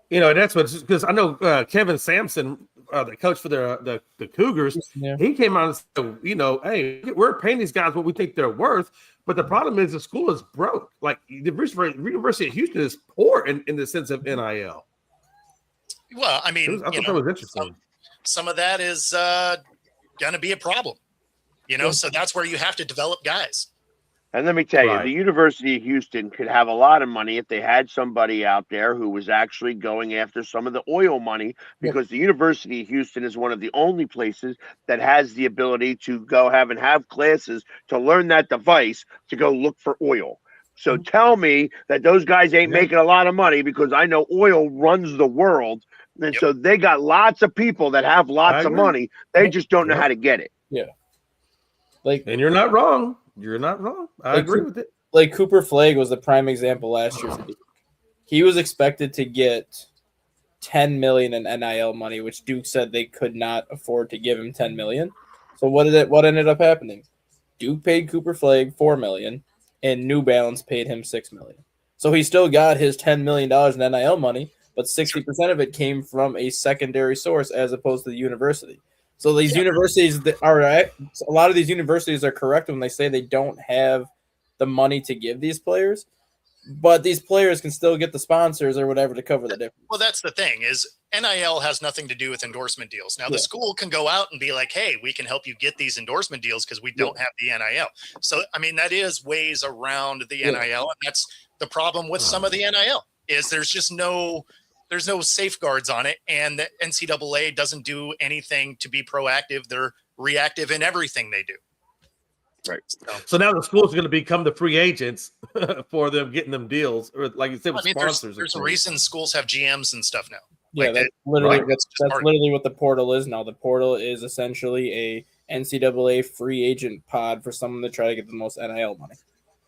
You know, that's what, because I know Kevin Sampson, the coach for the Cougars, he came out and said, hey, we're paying these guys what we think they're worth, but the problem is the school is broke. Like the University of Houston is poor in the sense of NIL. Well, I mean, I thought that was interesting. Some of that is going to be a problem, so that's where you have to develop guys. And let me tell you, Right. the University of Houston could have a lot of money if they had somebody out there who was actually going after some of the oil money, because the University of Houston is one of the only places that has the ability to go have classes to learn that device to go look for oil. So tell me that those guys ain't making a lot of money, because I know oil runs the world. And so they got lots of people that have lots of money. They just don't know how to get it. Yeah. And you're not wrong. You're not wrong. I agree with it. Like Cooper Flagg was the prime example last year. He was expected to get $10 million in NIL money, which Duke said they could not afford to give him $10 million. So what ended up happening? Duke paid Cooper Flagg $4 million, and New Balance paid him $6 million. So he still got his $10 million in NIL money, but 60% of it came from a secondary source as opposed to the university. So these universities a lot of these universities are correct when they say they don't have the money to give these players, but these players can still get the sponsors or whatever to cover the difference. Well, that's the thing is NIL has nothing to do with endorsement deals. Now the school can go out and be like, hey, we can help you get these endorsement deals because we don't have the NIL. So, I mean, that is ways around the NIL. And that's the problem with some of the NIL is there's no safeguards on it, and the NCAA doesn't do anything to be proactive. They're reactive in everything they do. Right. So now the schools are going to become the free agents for them getting them deals, or like you said, with sponsors. There's a reason schools have GMs and stuff now. Yeah, Like that's literally what the portal is now. The portal is essentially a NCAA free agent pod for someone to try to get the most NIL money.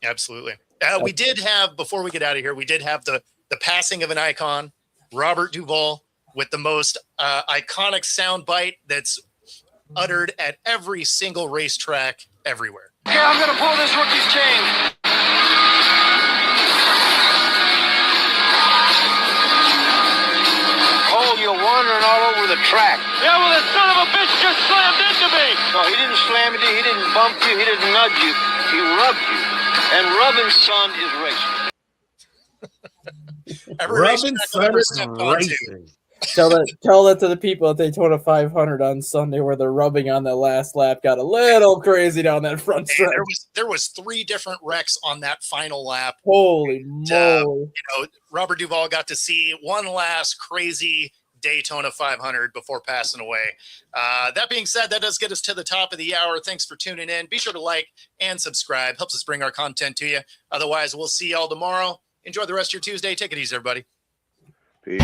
Absolutely. We did have, before we get out of here, we did have the passing of an icon, Robert Duvall, with the most iconic soundbite that's uttered at every single racetrack everywhere. Okay, I'm going to pull this rookie's chain. Oh, you're wandering all over the track. Yeah, well, the son of a bitch just slammed into me. No, he didn't slam you. He didn't bump you. He didn't nudge you. He rubbed you. And rubbing, son, is racing. Every Robin racetrack I've ever stepped onto, racing. Tell that to the people at Daytona 500 on Sunday, where the rubbing on the last lap got a little crazy down that front and stretch. there was 3 different wrecks on that final lap. Holy moly! Robert Duvall got to see one last crazy Daytona 500 before passing away. That being said, that does get us to the top of the hour. Thanks for tuning in. Be sure to like and subscribe. Helps us bring our content to you. Otherwise, we'll see y'all tomorrow. Enjoy the rest of your Tuesday. Take it easy, everybody. Peace.